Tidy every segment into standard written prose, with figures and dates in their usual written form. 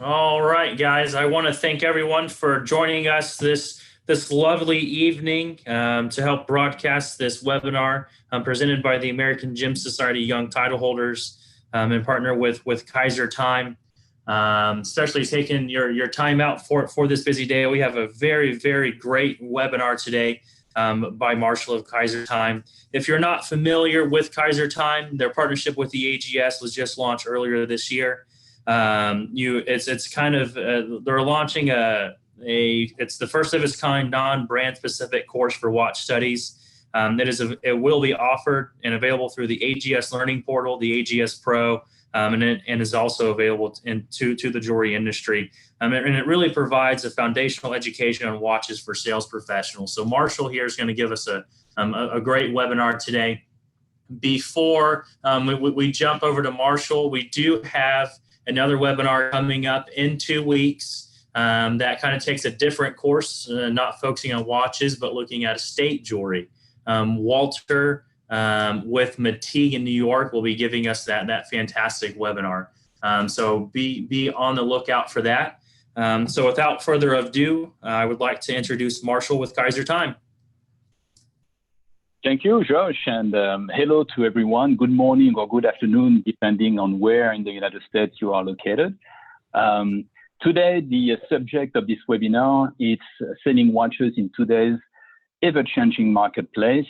All right, guys. I want to thank everyone for joining us this lovely evening to help broadcast this webinar presented by the American Gym Society Young Title Holders and partner with Kaiser Time. Especially taking your time out for this busy day. We have a very great webinar today by Marshall of Kaiser Time. If you're not familiar with Kaiser Time, their partnership with the AGS was just launched earlier this year. It's kind of they're launching it's the first of its kind non-brand specific course for watch studies. It will be offered and available through the AGS Learning Portal, the AGS Pro, and is also available to the jewelry industry. And it really provides a foundational education on watches for sales professionals. So Marshall here is going to give us a great webinar today. Before we jump over to Marshall, we do have another webinar coming up in 2 weeks that kind of takes a different course, not focusing on watches, but looking at estate jewelry. Walter with Mateague in New York will be giving us that fantastic webinar. So be on the lookout for that. So without further ado, I would like to introduce Marshall with Kaiser Time. Thank you, Josh, and hello to everyone. Good morning or good afternoon, depending on where in the United States you are located. Today, the subject of this webinar is selling watches in today's ever-changing marketplace.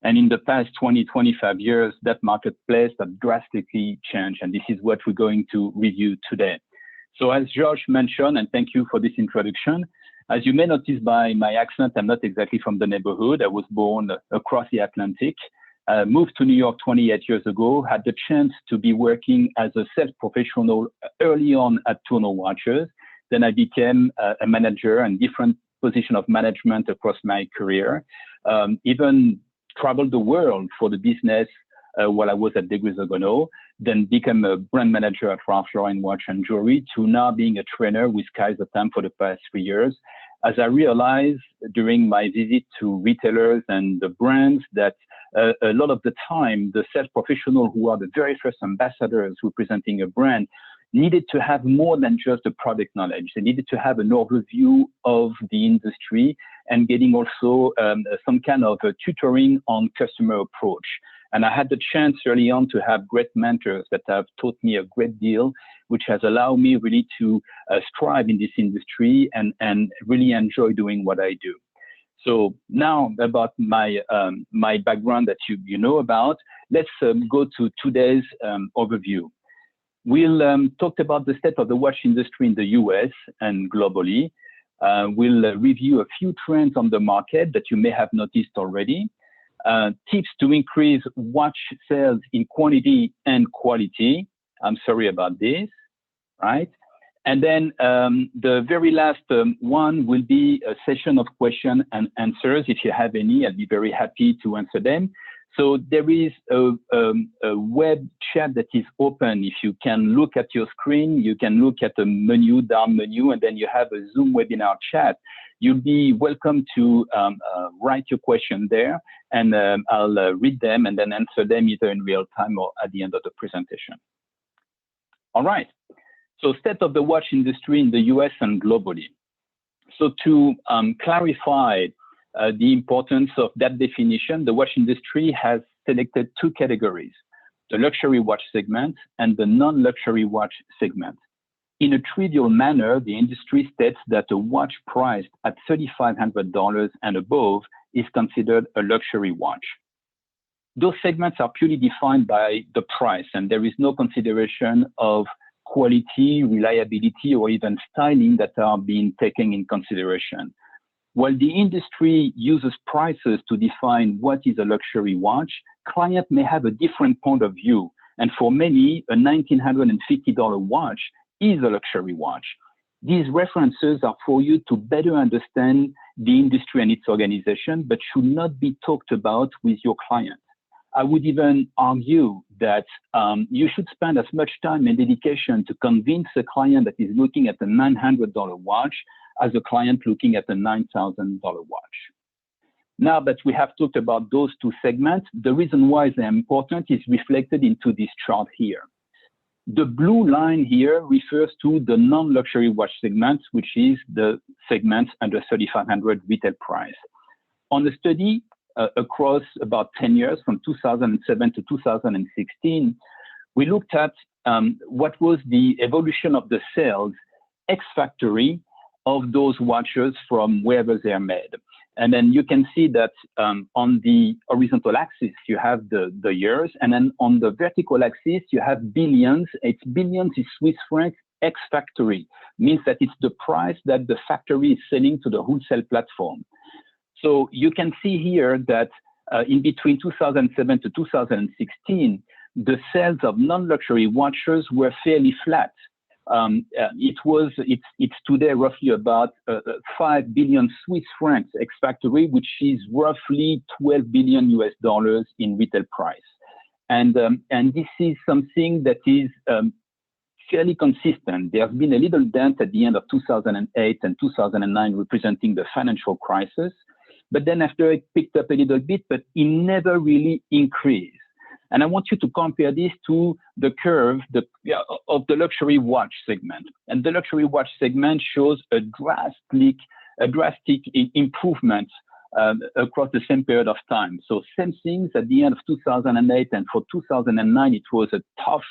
And in the past 20, 25 years, that marketplace has drastically changed, and this is what we're going to review today. So as Josh mentioned, and thank you for this introduction, as you may notice by my accent, I'm not exactly from the neighborhood. I was born across the Atlantic, moved to New York 28 years ago, had the chance to be working as a sales professional early on at Tourneau Watches. Then I became a manager and different position of management across my career, even traveled the world for the business while I was at Degrees Ogono, then became a brand manager at Ralph Lauren Watch and Jewelry, to now being a trainer with Kaiser Time for the past 3 years. As I realized during my visit to retailers and the brands that a lot of the time, the sales professionals who are the very first ambassadors representing a brand needed to have more than just the product knowledge. They needed to have an overview of the industry and getting also some kind of tutoring on customer approach. And I had the chance early on to have great mentors that have taught me a great deal, which has allowed me really to strive in this industry and really enjoy doing what I do. So now about my background that you know about, let's go to today's overview. We'll talk about the state of the watch industry in the US and globally. We'll review a few trends on the market that you may have noticed already. Tips to increase watch sales in quantity and quality. I'm sorry about this, right? And then the very last one will be a session of question and answers. If you have any, I'll be very happy to answer them. So there is a web chat that is open. If you can look at your screen, you can look at the menu, down menu, and then you have a Zoom webinar chat. You'll be welcome to write your question there, and I'll read them and then answer them either in real time or at the end of the presentation. All right. So state of the watch industry in the US and globally. So to clarify the importance of that definition, the watch industry has selected 2 categories, the luxury watch segment and the non-luxury watch segment. In a trivial manner, the industry states that a watch priced at $3,500 and above is considered a luxury watch. Those segments are purely defined by the price, and there is no consideration of quality, reliability, or even styling that are being taken in consideration. While the industry uses prices to define what is a luxury watch, clients may have a different point of view. And for many, a $1,950 watch is a luxury watch. These references are for you to better understand the industry and its organization, but should not be talked about with your client. I would even argue that you should spend as much time and dedication to convince a client that is looking at a $900 watch as a client looking at a $9,000 watch. Now that we have talked about those 2 segments, the reason why they're important is reflected into this chart here. The blue line here refers to the non-luxury watch segment, which is the segment under 3,500 retail price. On the study across about 10 years, from 2007 to 2016, we looked at what was the evolution of the sales ex-factory of those watches from wherever they are made. And then you can see that on the horizontal axis, you have the years, and then on the vertical axis, you have billions. It's billions is Swiss francs ex-factory, means that it's the price that the factory is selling to the wholesale platform. So you can see here that in between 2007 to 2016, the sales of non-luxury watches were fairly flat. It's today roughly about 5 billion Swiss francs ex-factory, which is roughly $12 billion in retail price. And this is something that is fairly consistent. There has been a little dent at the end of 2008 and 2009 representing the financial crisis. But then after it picked up a little bit, but it never really increased. And I want you to compare this to the curve of the luxury watch segment. And the luxury watch segment shows a drastic improvement across the same period of time. So same things at the end of 2008, and for 2009, it was a tough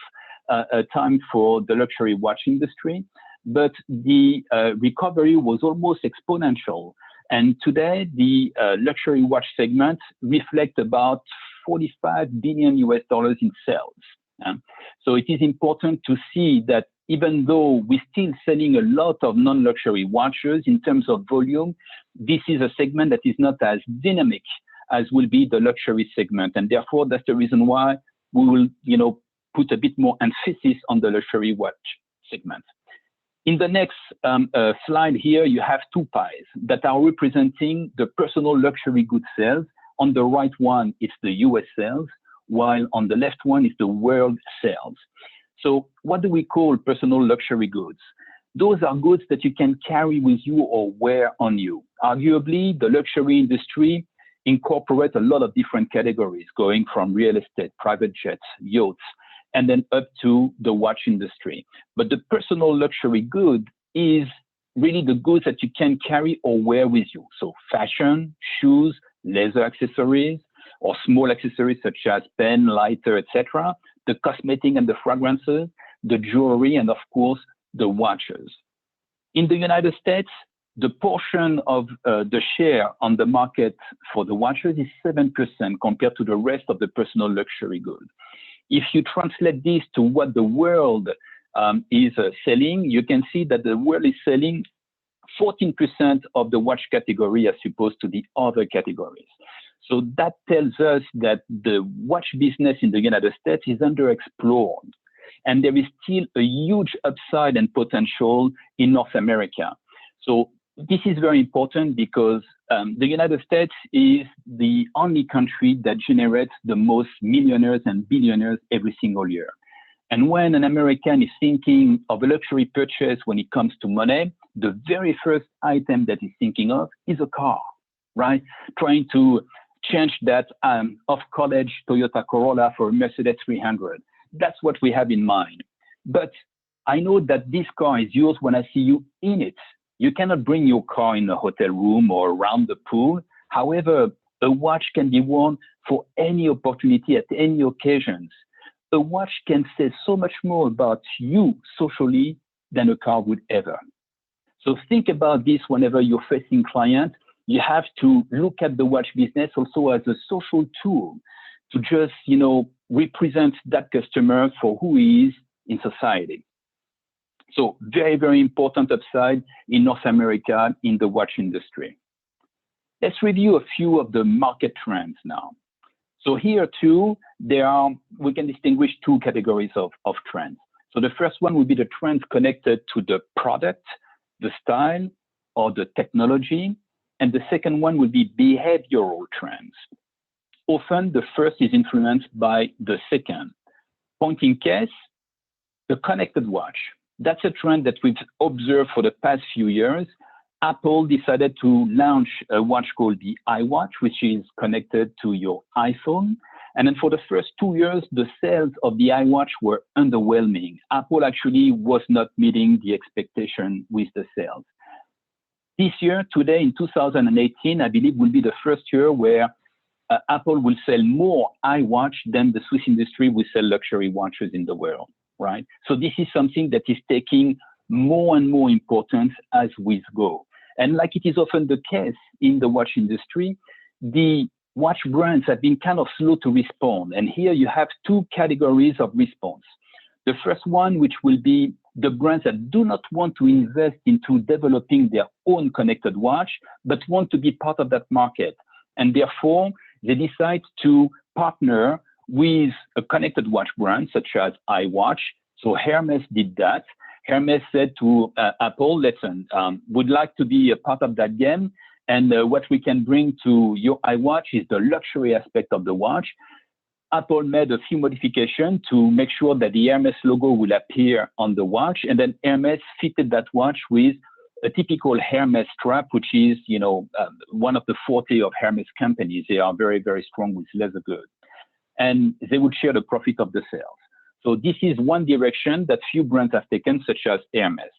time for the luxury watch industry, but the recovery was almost exponential. And today, the luxury watch segment reflects about $45 billion in sales. So it is important to see that even though we're still selling a lot of non-luxury watches in terms of volume, this is a segment that is not as dynamic as will be the luxury segment. And therefore, that's the reason why we will, put a bit more emphasis on the luxury watch segment. In the next slide here, you have two pies that are representing the personal luxury goods sales. On the right one, it's the US sales, while on the left one is the world sales. So what do we call personal luxury goods? Those are goods that you can carry with you or wear on you. Arguably, the luxury industry incorporates a lot of different categories, going from real estate, private jets, yachts, and then up to the watch industry. But the personal luxury good is really the goods that you can carry or wear with you. So fashion, shoes, leather accessories, or small accessories such as pen, lighter, etc., the cosmetic and the fragrances, the jewelry, and of course, the watches. In the United States, the portion of the share on the market for the watches is 7% compared to the rest of the personal luxury goods. If you translate this to what the world is selling, you can see that the world is selling 14% of the watch category as opposed to the other categories. So that tells us that the watch business in the United States is underexplored. And there is still a huge upside and potential in North America. So this is very important because the United States is the only country that generates the most millionaires and billionaires every single year. And when an American is thinking of a luxury purchase when it comes to money, the very first item that he's thinking of is a car, right? Trying to change that off-college Toyota Corolla for a Mercedes 300. That's what we have in mind. But I know that this car is yours when I see you in it. You cannot bring your car in a hotel room or around the pool. However, a watch can be worn for any opportunity at any occasions. A watch can say so much more about you socially than a car would ever. So think about this whenever you're facing clients. You have to look at the watch business also as a social tool to just, represent that customer for who he is in society. So very, very important upside in North America in the watch industry. Let's review a few of the market trends now. So here too, we can distinguish two categories of trends. So the first one would be the trends connected to the product, the style, or the technology. And the second one would be behavioral trends. Often the first is influenced by the second. Point in case, the connected watch. That's a trend that we've observed for the past few years. Apple decided to launch a watch called the iWatch, which is connected to your iPhone. And then for the first 2 years, the sales of the iWatch were underwhelming. Apple actually was not meeting the expectation with the sales. This year, today in 2018, I believe will be the first year where Apple will sell more iWatch than the Swiss industry will sell luxury watches in the world, right? So this is something that is taking more and more importance as we go. And like it is often the case in the watch industry, the watch brands have been kind of slow to respond. And here you have two categories of response. The first one, which will be the brands that do not want to invest into developing their own connected watch, but want to be part of that market. And therefore, they decide to partner with a connected watch brand, such as iWatch. So Hermes did that. Hermes said to Apple, listen, would like to be a part of that game. And what we can bring to your iWatch is the luxury aspect of the watch. Apple made a few modifications to make sure that the Hermes logo will appear on the watch. And then Hermes fitted that watch with a typical Hermes strap, which is, one of the forte of Hermes companies. They are very, very strong with leather goods. And they would share the profit of the sales. So this is one direction that few brands have taken, such as Hermes.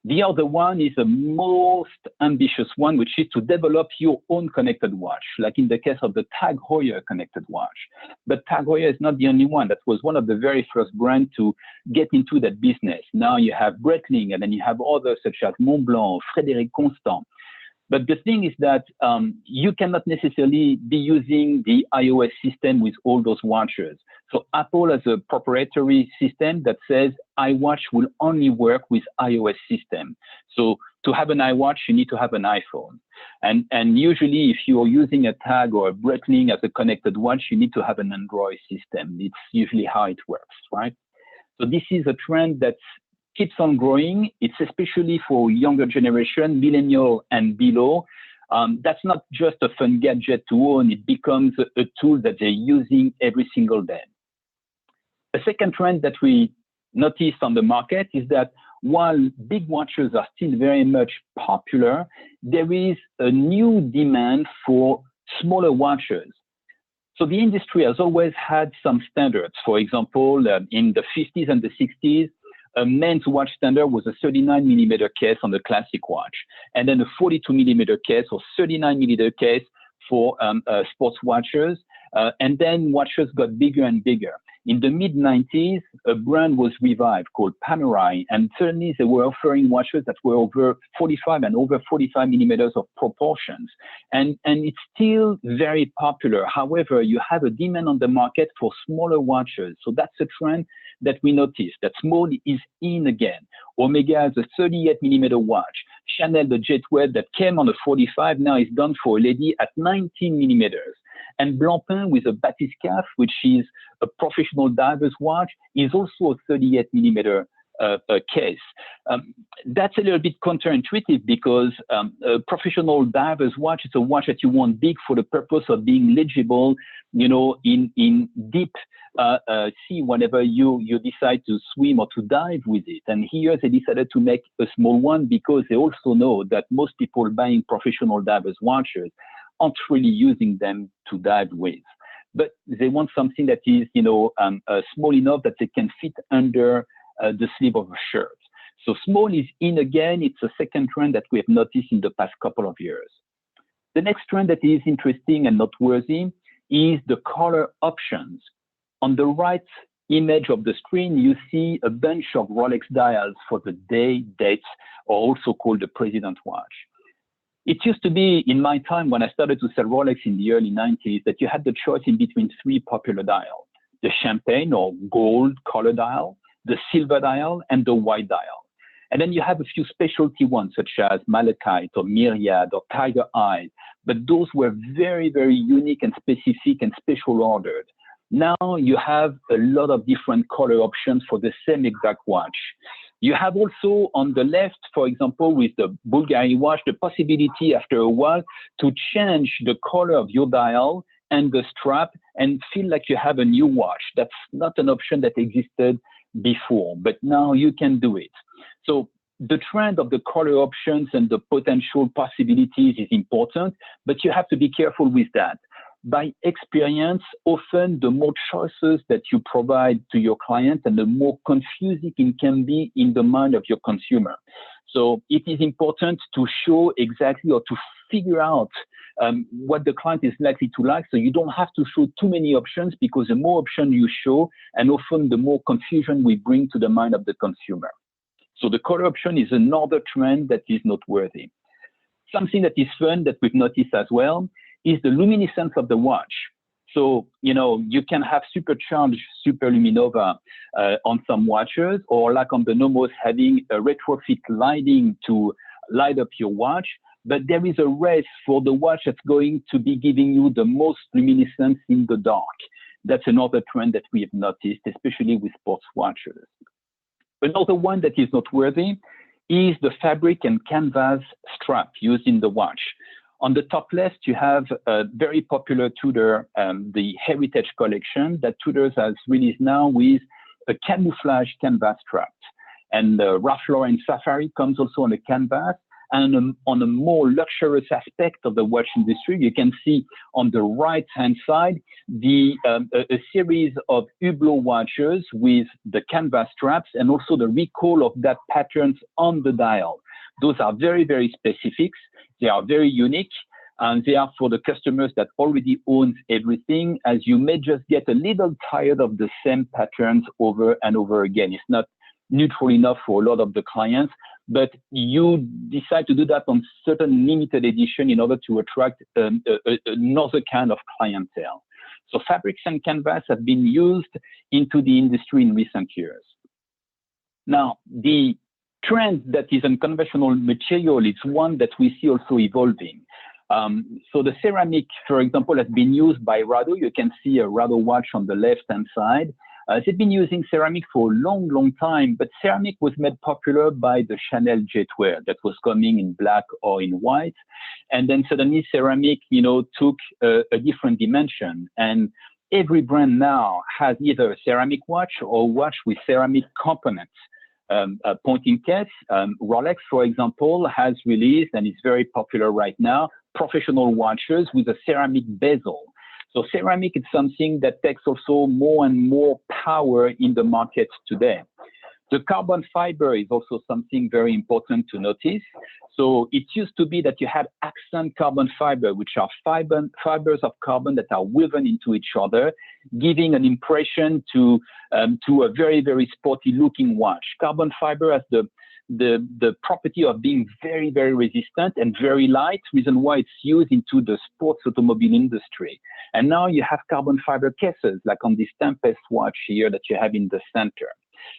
The other one is the most ambitious one, which is to develop your own connected watch, like in the case of the Tag Heuer connected watch. But Tag Heuer is not the only one. That was one of the very first brands to get into that business. Now you have Breitling, and then you have others such as Montblanc, Frédéric Constant. But the thing is that you cannot necessarily be using the iOS system with all those watches. So Apple has a proprietary system that says iWatch will only work with iOS system. So to have an iWatch, you need to have an iPhone. And usually if you're using a Tag or a Breitling as a connected watch, you need to have an Android system. It's usually how it works, right? So this is a trend that keeps on growing. It's especially for younger generation, millennial and below. That's not just a fun gadget to own. It becomes a tool that they're using every single day. A second trend that we noticed on the market is that while big watches are still very much popular, there is a new demand for smaller watches. So the industry has always had some standards. For example, in the 50s and the 60s, a men's watch standard was a 39 millimeter case on the classic watch, and then a 42 millimeter case or 39 millimeter case for sports watches. And then watches got bigger and bigger. In the mid-90s, a brand was revived called Panerai, and suddenly they were offering watches that were over 45 and over 45 millimeters of proportions. And it's still very popular. However, you have a demand on the market for smaller watches. So that's a trend that we noticed, that small is in again. Omega has a 38 millimeter watch. Chanel, the Jetway that came on a 45, now is done for a lady at 19 millimeters. And Blancpain with a bathyscaphe, which is a professional diver's watch, is also a 38 millimeter case. That's a little bit counterintuitive because a professional diver's watch is a watch that you want big for the purpose of being legible, in deep sea whenever you decide to swim or to dive with it. And here they decided to make a small one because they also know that most people buying professional diver's watches aren't really using them to dive with. But they want something that is, small enough that they can fit under the sleeve of a shirt. So small is in again. It's a second trend that we have noticed in the past couple of years. The next trend that is interesting and noteworthy is the color options. On the right image of the screen, you see a bunch of Rolex dials for the day, dates, or also called the President watch. It used to be in my time when I started to sell Rolex in the early 90s that you had the choice in between three popular dials: the champagne or gold color dial, the silver dial, and the white dial. And then you have a few specialty ones such as Malachite or Myriad or Tiger Eye, but those were very, very unique and specific and special ordered. Now you have a lot of different color options for the same exact watch. You have also on the left, for example, with the Bulgari watch, the possibility after a while to change the color of your dial and the strap and feel like you have a new watch. That's not an option that existed before, but now you can do it. So the trend of the color options and the potential possibilities is important, but you have to be careful with that. by experience, often the more choices that you provide to your client and the more confusing it can be in the mind of your consumer. So it is important to show exactly or to figure out what the client is likely to like. So you don't have to show too many options, because the more options you show, and often the more confusion we bring to the mind of the consumer. So the color option is another trend that is noteworthy. Something that is fun that we've noticed as well is the luminescence of the watch. So, you can have supercharged superluminova on some watches, or like on the Nomos, having a retrofit lighting to light up your watch. But there is a race for the watch that's going to be giving you the most luminescence in the dark. That's another trend that we have noticed, especially with sports watches. Another one that is noteworthy is the fabric and canvas strap used in the watch. On the top left, you have a very popular Tudor, the Heritage Collection that Tudor has released now with a camouflage canvas strap. And Ralph Lauren Safari comes also on a canvas. And on a more luxurious aspect of the watch industry, you can see on the right-hand side a series of Hublot watches with the canvas straps and also the recall of that patterns on the dial. Those are very, very specific. They are very unique, and they are for the customers that already owns everything, as you may just get a little tired of the same patterns over and over again. It's not neutral enough for a lot of the clients, but you decide to do that on certain limited edition in order to attract another kind of clientele. So fabrics and canvas have been used into the industry in recent years. Now, the trend that is unconventional material is one that we see also evolving. So the ceramic, for example, has been used by Rado. You can see a Rado watch on the left-hand side. They've been using ceramic for a long, long time, but ceramic was made popular by the Chanel jetwear that was coming in black or in white. And then suddenly ceramic, took a different dimension. And every brand now has either a ceramic watch or a watch with ceramic components. A pointing case, Rolex, for example, has released, and it's very popular right now, professional watches with a ceramic bezel. So ceramic is something that takes also more and more power in the market today. The carbon fiber is also something very important to notice. So it used to be that you had accent carbon fiber, which are fibers of carbon that are woven into each other, giving an impression to a very, very sporty looking watch. Carbon fiber has the property of being very, very resistant and very light, reason why it's used into the sports automobile industry. And now you have carbon fiber cases, like on this Tempest watch here that you have in the center.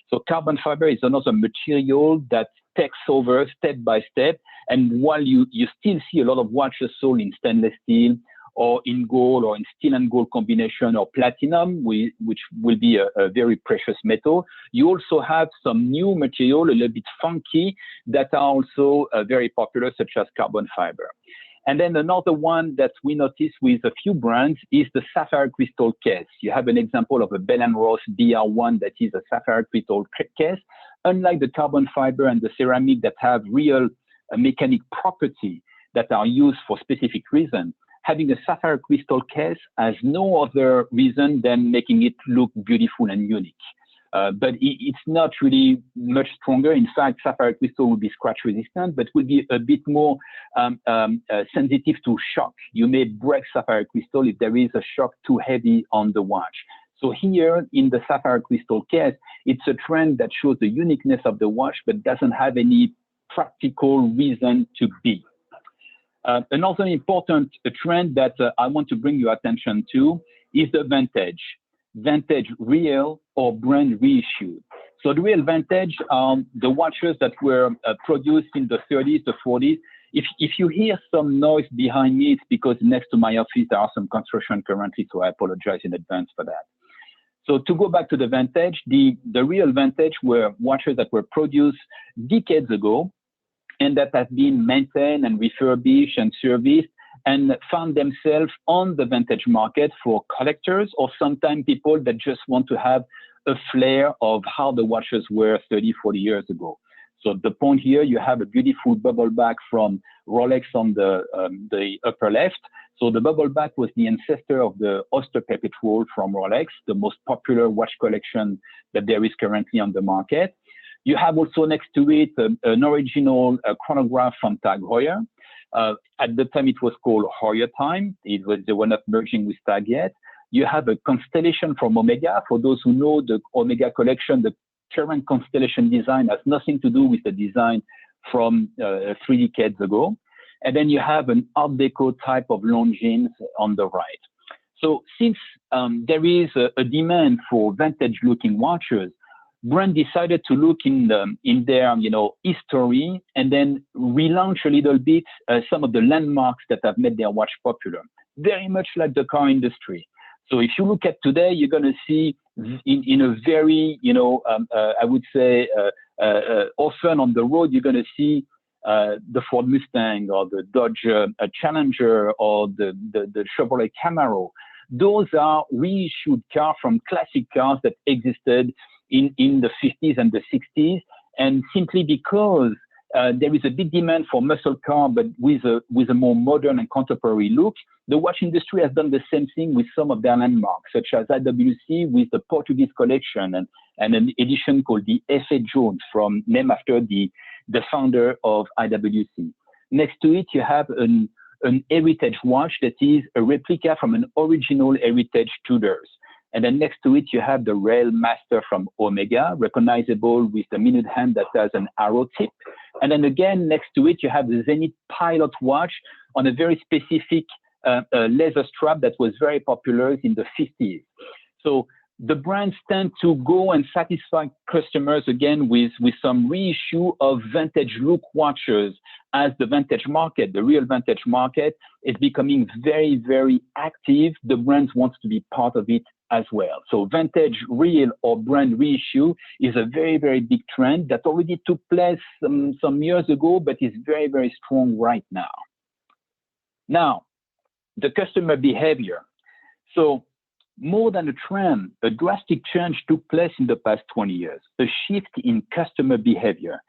So carbon fiber is another material that takes over step by step. And while you still see a lot of watches sold in stainless steel or in gold or in steel and gold combination or platinum, which will be a very precious metal, you also have some new material, a little bit funky, that are also very popular, such as carbon fiber. And then another one that we notice with a few brands is the sapphire crystal case. You have an example of a Bell & Ross BR1 that is a sapphire crystal case. Unlike the carbon fiber and the ceramic that have real mechanic property that are used for specific reason, having a sapphire crystal case has no other reason than making it look beautiful and unique. But it's not really much stronger. In fact, sapphire crystal will be scratch resistant, but will be a bit more sensitive to shock. You may break sapphire crystal if there is a shock too heavy on the watch. So here in the sapphire crystal case, it's a trend that shows the uniqueness of the watch, but doesn't have any practical reason to be. Another important trend that I want to bring your attention to is the vintage. Vintage real or brand reissued. So the real vintage are the watches that were produced in the 30s, the 40s. If you hear some noise behind me, it's because next to my office there are some construction currently, so I apologize in advance for that. So to go back to the vintage, the real vintage were watches that were produced decades ago and that have been maintained and refurbished and serviced and found themselves on the vintage market for collectors or sometimes people that just want to have a flair of how the watches were 30, 40 years ago. So the point here, you have a beautiful bubble back from Rolex on the upper left. So the bubble back was the ancestor of the Oyster Perpetual from Rolex, the most popular watch collection that there is currently on the market. You have also next to it an original chronograph from Tag Heuer. At the time, it was called Heuer Time. It was the one not merging with Tag yet. You have a constellation from Omega. For those who know the Omega collection, the current constellation design has nothing to do with the design from 3 decades ago. And then you have an Art Deco type of Longines on the right. So since there is a demand for vintage-looking watches, brand decided to look in their history and then relaunch a little bit some of the landmarks that have made their watch popular. Very much like the car industry. So if you look at today, you're going to see in a very I would say often on the road, you're going to see the Ford Mustang or the Dodge Challenger or the Chevrolet Camaro. Those are reissued cars from classic cars that existed in the 50s and the 60s. And simply because there is a big demand for muscle car, but with a more modern and contemporary look, the watch industry has done the same thing with some of their landmarks, such as IWC with the Portuguese collection and an edition called the F.A. Jones, named after the founder of IWC. Next to it, you have an heritage watch that is a replica from an original heritage Tudors. And then next to it, you have the Rail Master from Omega, recognizable with the minute hand that has an arrow tip. And then again, next to it, you have the Zenith Pilot watch on a very specific leather strap that was very popular in the 50s. So the brands tend to go and satisfy customers again with some reissue of vintage look watches, as the vintage market, the real vintage market, is becoming very, very active. The brands want to be part of it as well. So vintage, real, or brand reissue is a very, very big trend that already took place some years ago, but is very, very strong right now. Now, the customer behavior. So more than a trend, a drastic change took place in the past 20 years, a shift in customer behavior.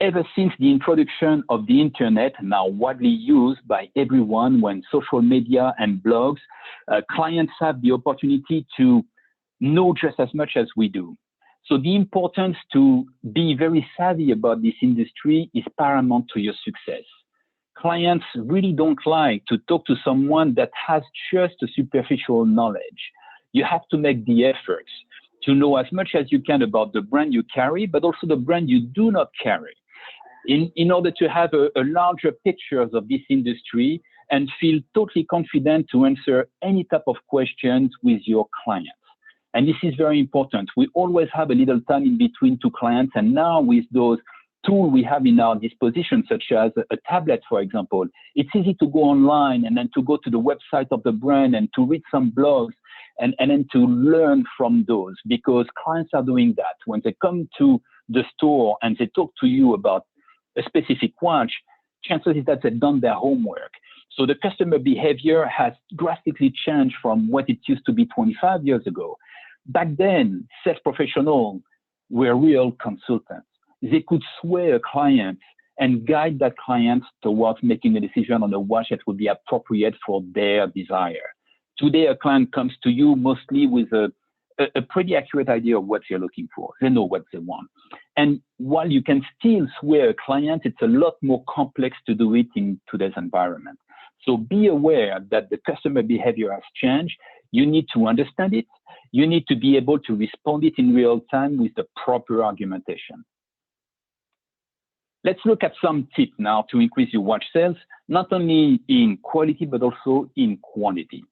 Ever since the introduction of the internet, now widely used by everyone when social media and blogs, clients have the opportunity to know just as much as we do. So the importance to be very savvy about this industry is paramount to your success. Clients really don't like to talk to someone that has just a superficial knowledge. You have to make the efforts to know as much as you can about the brand you carry, but also the brand you do not carry, in order to have a larger picture of this industry and feel totally confident to answer any type of questions with your clients. And this is very important. We always have a little time in between two clients, and now with those tools we have in our disposition, such as a tablet, for example, it's easy to go online and then to go to the website of the brand and to read some blogs and then to learn from those, because clients are doing that. When they come to the store and they talk to you about a specific watch, chances is that they've done their homework. So the customer behavior has drastically changed from what it used to be 25 years ago. Back then, sales professionals were real consultants. They could sway a client and guide that client towards making a decision on a watch that would be appropriate for their desire. Today, a client comes to you mostly with a pretty accurate idea of what you're looking for. They know what they want. And while you can still sway a client, it's a lot more complex to do it in today's environment. So be aware that the customer behavior has changed. You need to understand it. You need to be able to respond it in real time with the proper argumentation. Let's look at some tips now to increase your watch sales, not only in quality, but also in quantity.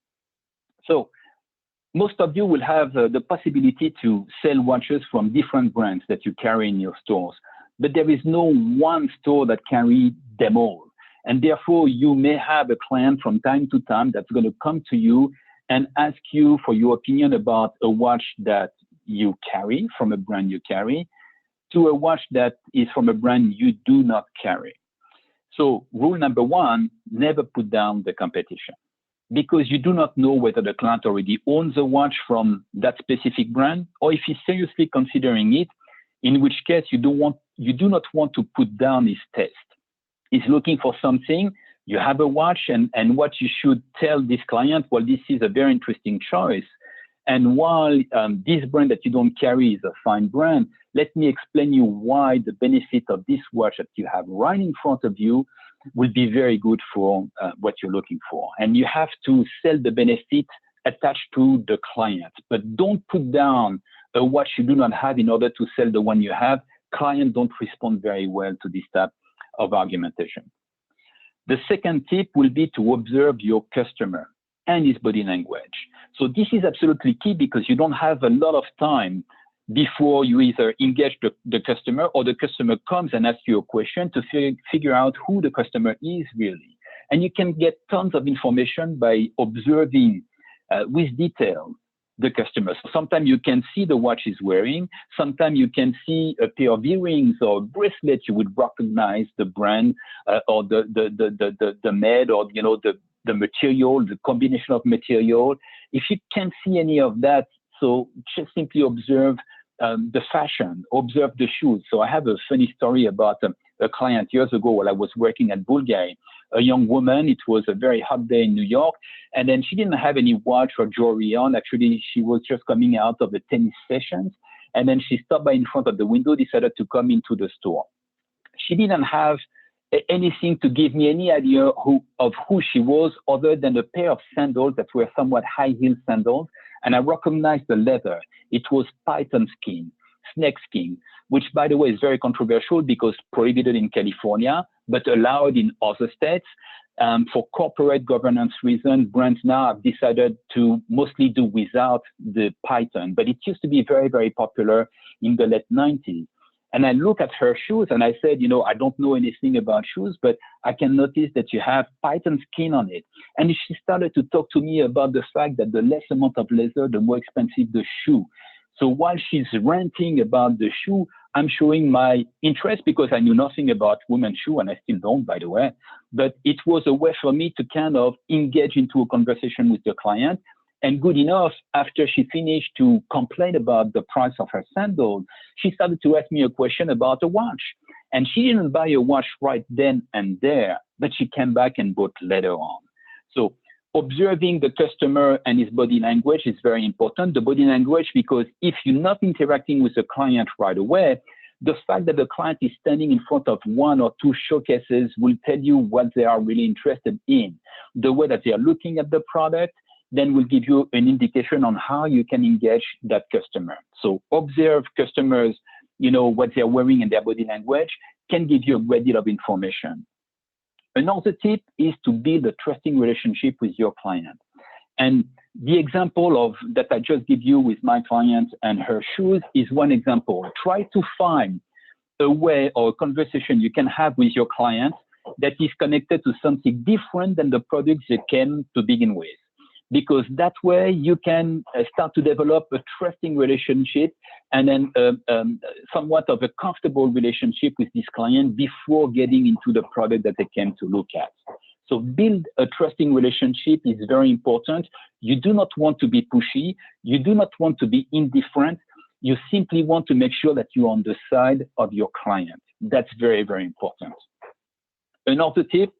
So most of you will have the possibility to sell watches from different brands that you carry in your stores, but there is no one store that carries them all. And therefore, you may have a client from time to time that's going to come to you and ask you for your opinion about a watch that you carry from a brand you carry to a watch that is from a brand you do not carry. So rule number one, never put down the competition, because you do not know whether the client already owns a watch from that specific brand, or if he's seriously considering it, in which case you do not want to put down his taste. He's looking for something You have a watch, and what you should tell this client, well, this is a very interesting choice. And while this brand that you don't carry is a fine brand, let me explain you why the benefit of this watch that you have right in front of you will be very good for what you're looking for. And you have to sell the benefit attached to the client, but don't put down a watch you do not have in order to sell the one you have. Clients don't respond very well to this type of argumentation. The second tip will be to observe your customer and his body language. So this is absolutely key because you don't have a lot of time before you either engage the customer or the customer comes and asks you a question to figure out who the customer is really. And you can get tons of information by observing with detail the customer. So sometimes you can see the watch he's wearing. Sometimes you can see a pair of earrings or bracelet. You would recognize the brand or the made or the material, the combination of material. If you can't see any of that, so just simply observe the fashion, observe the shoes. So I have a funny story about a client years ago while I was working at Bulgari. A young woman, it was a very hot day in New York, and then she didn't have any watch or jewelry on. Actually, she was just coming out of the tennis sessions, and then she stopped by in front of the window, decided to come into the store. She didn't have anything to give me any idea of who she was other than a pair of sandals that were somewhat high-heel sandals, and I recognized the leather. It was python skin, snake skin, which, by the way, is very controversial because prohibited in California, but allowed in other states. For corporate governance reasons, brands now have decided to mostly do without the python, but it used to be very, very popular in the late 90s. And I look at her shoes and I said, I don't know anything about shoes, but I can notice that you have python skin on it. And she started to talk to me about the fact that the less amount of leather, the more expensive the shoe. So while she's ranting about the shoe, I'm showing my interest because I knew nothing about women's shoe, and I still don't, by the way. But it was a way for me to kind of engage into a conversation with the client. And good enough, after she finished to complain about the price of her sandals, she started to ask me a question about a watch. And she didn't buy a watch right then and there, but she came back and bought later on. So observing the customer and his body language is very important. The body language, because if you're not interacting with the client right away, the fact that the client is standing in front of one or two showcases will tell you what they are really interested in. The way that they are looking at the product then will give you an indication on how you can engage that customer. So observe customers, what they're wearing and their body language can give you a great deal of information. Another tip is to build a trusting relationship with your client. And the example that I just give you with my client and her shoes is one example. Try to find a way or a conversation you can have with your client that is connected to something different than the products they came to begin with. Because that way you can start to develop a trusting relationship and then somewhat of a comfortable relationship with this client before getting into the product that they came to look at. So build a trusting relationship is very important. You do not want to be pushy. You do not want to be indifferent. You simply want to make sure that you're on the side of your client. That's very, very important. Another tip,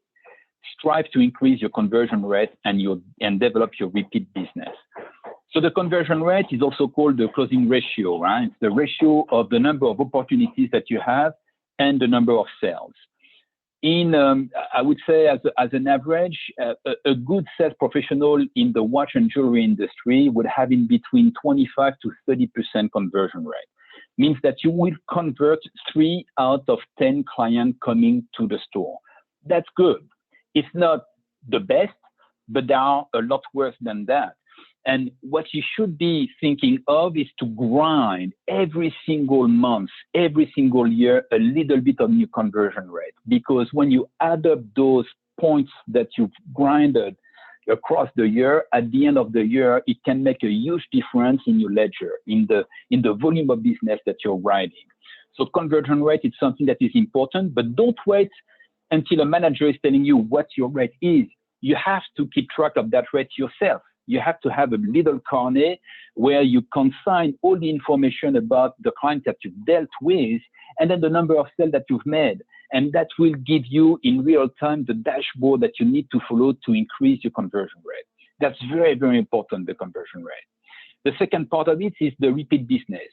strive to increase your conversion rate and develop your repeat business. So the conversion rate is also called the closing ratio, right? It's the ratio of the number of opportunities that you have and the number of sales. I would say as an average, a good sales professional in the watch and jewelry industry would have in between 25 to 30% conversion rate. Means that you will convert 3 out of 10 clients coming to the store. That's good. It's not the best, but there are a lot worse than that. And what you should be thinking of is to grind every single month, every single year, a little bit of new conversion rate. Because when you add up those points that you've grinded across the year, at the end of the year, it can make a huge difference in your ledger, in the volume of business that you're writing. So conversion rate is something that is important, but don't wait until a manager is telling you what your rate is. You have to keep track of that rate yourself. You have to have a little carnet where you consign all the information about the client that you've dealt with and then the number of sales that you've made. And that will give you in real time the dashboard that you need to follow to increase your conversion rate. That's very, very important, the conversion rate. The second part of it is the repeat business.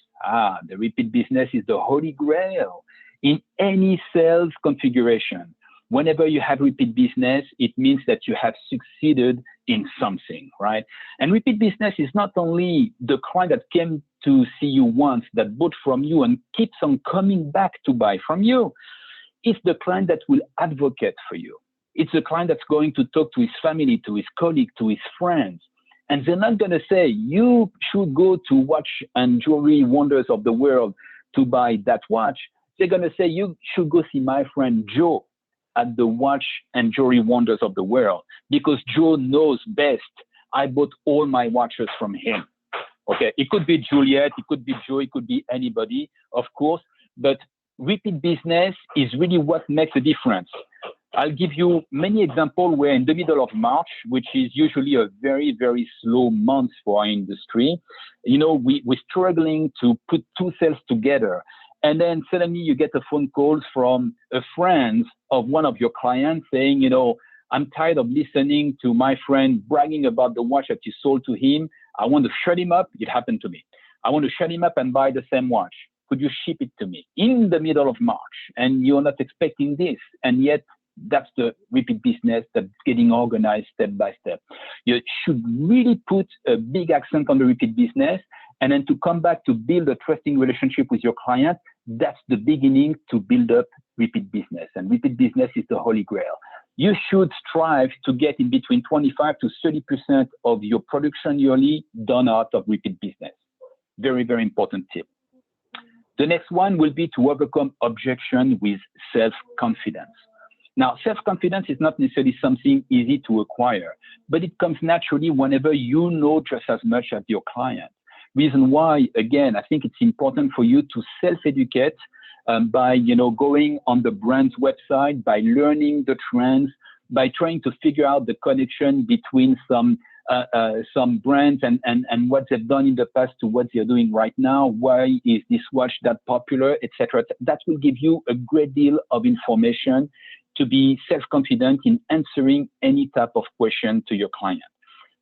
The repeat business is the holy grail in any sales configuration. Whenever you have repeat business, it means that you have succeeded in something, right? And repeat business is not only the client that came to see you once, that bought from you and keeps on coming back to buy from you. It's the client that will advocate for you. It's the client that's going to talk to his family, to his colleague, to his friends. And they're not going to say, you should go to Watch and Jewelry Wonders of the World to buy that watch. They're going to say, you should go see my friend Joe at the Watch and Jewelry Wonders of the World, because Joe knows best. I bought all my watches from him. Okay, it could be Juliet, it could be Joe, it could be anybody, of course, but repeat business is really what makes a difference. I'll give you many examples where in the middle of March, which is usually a very, very slow month for our industry, we're struggling to put two sales together. And then suddenly you get a phone call from a friend of one of your clients saying, I'm tired of listening to my friend bragging about the watch that you sold to him. I want to shut him up. It happened to me. I want to shut him up and buy the same watch. Could you ship it to me in the middle of March? And you're not expecting this. And yet that's the repeat business that's getting organized step by step. You should really put a big accent on the repeat business. And then to come back to build a trusting relationship with your client, that's the beginning to build up repeat business. And repeat business is the holy grail. You should strive to get in between 25 to 30% of your production yearly done out of repeat business. Very, very important tip. The next one will be to overcome objection with self-confidence. Now, self-confidence is not necessarily something easy to acquire, but it comes naturally whenever you know just as much as your client. Reason why, again, I think it's important for you to self-educate by, going on the brand's website, by learning the trends, by trying to figure out the connection between some brands and what they've done in the past to what they're doing right now. Why is this watch that popular, etc. That will give you a great deal of information to be self-confident in answering any type of question to your client.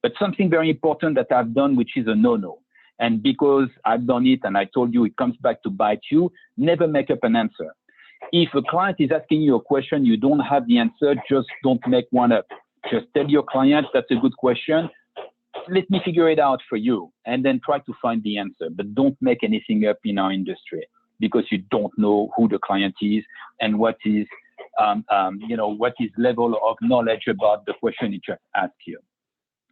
But something very important that I've done, which is a no-no. And because I've done it and I told you it comes back to bite you, never make up an answer. If a client is asking you a question, you don't have the answer, just don't make one up. Just tell your client, that's a good question. Let me figure it out for you, and then try to find the answer. But don't make anything up in our industry, because you don't know who the client is and what is level of knowledge about the question he just asked you.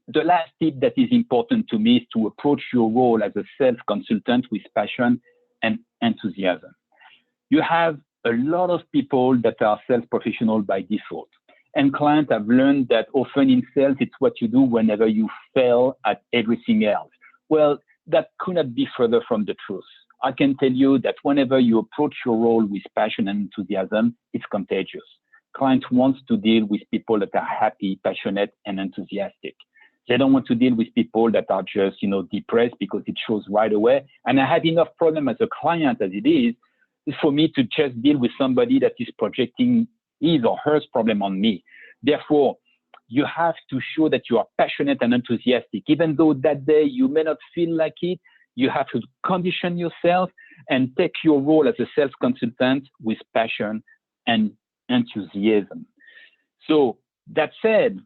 The last tip that is important to me is to approach your role as a sales consultant with passion and enthusiasm. You have a lot of people that are sales professionals by default. And clients have learned that often in sales, it's what you do whenever you fail at everything else. Well, that could not be further from the truth. I can tell you that whenever you approach your role with passion and enthusiasm, it's contagious. Clients want to deal with people that are happy, passionate, and enthusiastic. They don't want to deal with people that are just, depressed, because it shows right away. And I have enough problem as a client as it is for me to just deal with somebody that is projecting his or her problem on me. Therefore, you have to show that you are passionate and enthusiastic. Even though that day you may not feel like it, you have to condition yourself and take your role as a sales consultant with passion and enthusiasm. So that said,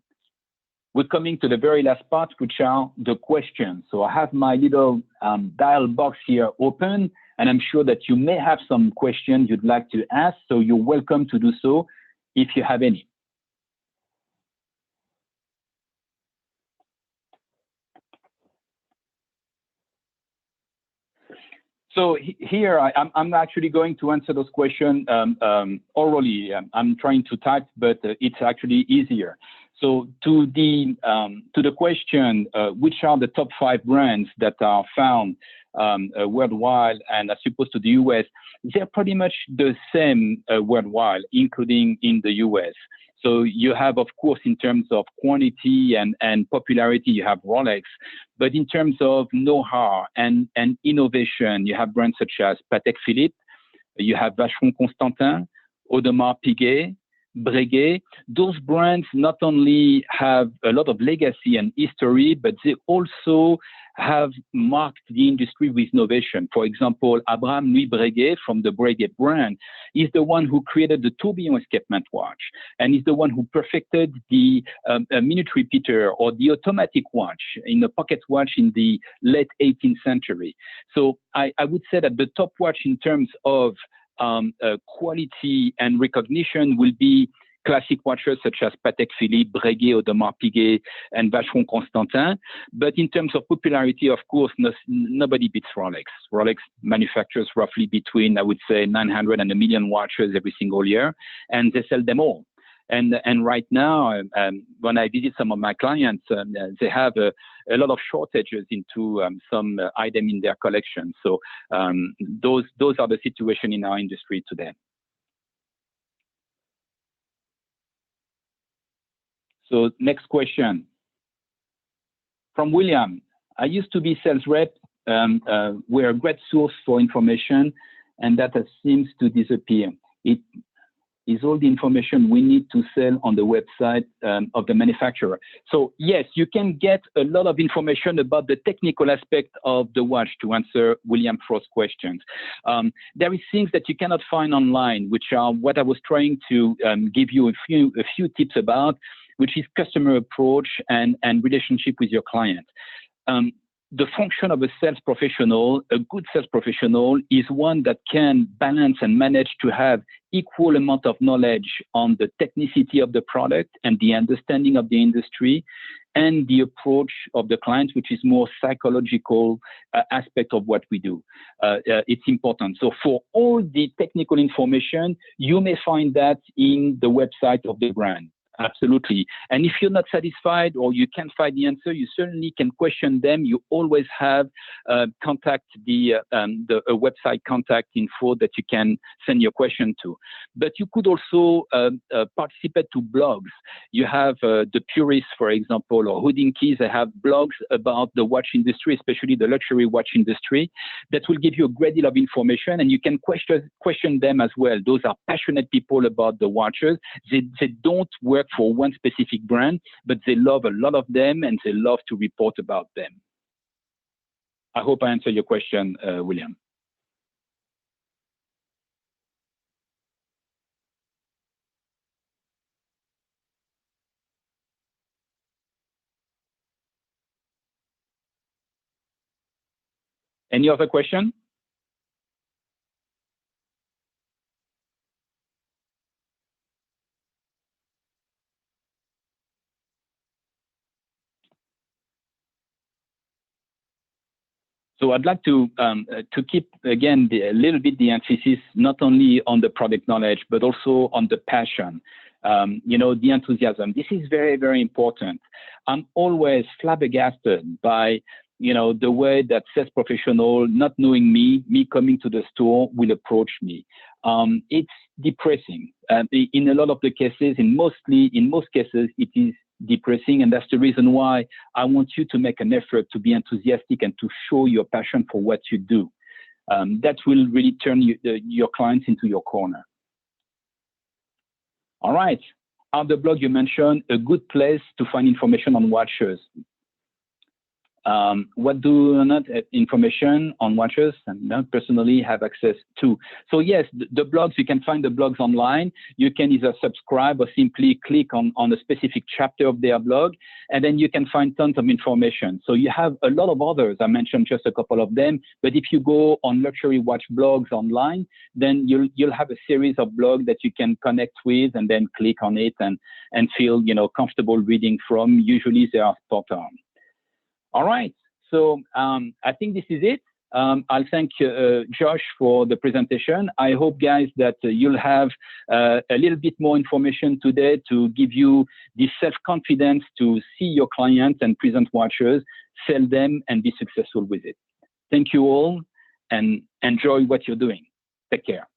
we're coming to the very last part, which are the questions. So I have my little dial box here open, and I'm sure that you may have some questions you'd like to ask. So you're welcome to do so if you have any. So here, I'm actually going to answer those questions orally. I'm trying to type, but it's actually easier. So to the question, which are the top 5 brands that are found worldwide and as opposed to the US, they're pretty much the same worldwide, including in the US. So you have, of course, in terms of quantity and popularity, you have Rolex. But in terms of know-how and innovation, you have brands such as Patek Philippe, you have Vacheron Constantin, Audemars Piguet, Breguet. Those brands not only have a lot of legacy and history, but they also have marked the industry with innovation. For example, Abraham Louis Breguet from the Breguet brand is the one who created the tourbillon escapement watch, and is the one who perfected the minute repeater or the automatic watch in a pocket watch in the late 18th century. So I would say that the top watch in terms of quality and recognition will be classic watches such as Patek Philippe, Breguet, Audemars Piguet, and Vacheron Constantin. But in terms of popularity, of course, nobody beats Rolex. Rolex manufactures roughly between, I would say, 900 and 1 million watches every single year, and they sell them all. And right now, when I visit some of my clients, they have a lot of shortages into some item in their collection. So those are the situation in our industry today. So next question from William. I used to be sales rep. We're a great source for information, and that seems to disappear. It is all the information we need to sell on the website of the manufacturer. So yes, you can get a lot of information about the technical aspect of the watch, to answer William Frost's questions. There is things that you cannot find online, which are what I was trying to give you a few tips about, which is customer approach and relationship with your client. The function of a sales professional, a good sales professional, is one that can balance and manage to have equal amount of knowledge on the technicity of the product and the understanding of the industry, and the approach of the client, which is more psychological aspect of what we do. It's important. So for all the technical information, you may find that in the website of the brand. Absolutely. And if you're not satisfied or you can't find the answer, you certainly can question them. You always have contact the website contact info that you can send your question to. But you could also participate to blogs. You have the Purists, for example, or Houdinkeys. They have blogs about the watch industry, especially the luxury watch industry, that will give you a great deal of information, and you can question them as well. Those are passionate people about the watches. They don't work for one specific brand, but they love a lot of them and they love to report about them. I hope I answered your question, William. Any other question? So I'd like to keep, again, a little bit the emphasis, not only on the product knowledge, but also on the passion, the enthusiasm. This is very, very important. I'm always flabbergasted by, the way that sales professional, not knowing me coming to the store, will approach me. It's depressing. In a lot of the cases, in most cases, it is depressing, and that's the reason why I want you to make an effort to be enthusiastic and to show your passion for what you do. That will really turn your clients into your corner. All right. On the blog you mentioned, a good place to find information on watches. What do not information on watches and not personally have access to? So yes, the blogs, you can find the blogs online. You can either subscribe or simply click on a specific chapter of their blog, and then you can find tons of information. So you have a lot of others. I mentioned just a couple of them, but if you go on luxury watch blogs online, then you'll have a series of blogs that you can connect with and then click on it and feel comfortable reading from. Usually they are spot on. All right, so I think this is it. I'll thank Josh for the presentation. I hope, guys, that you'll have a little bit more information today to give you the self-confidence to see your clients and present watches, sell them, and be successful with it. Thank you all, and enjoy what you're doing. Take care.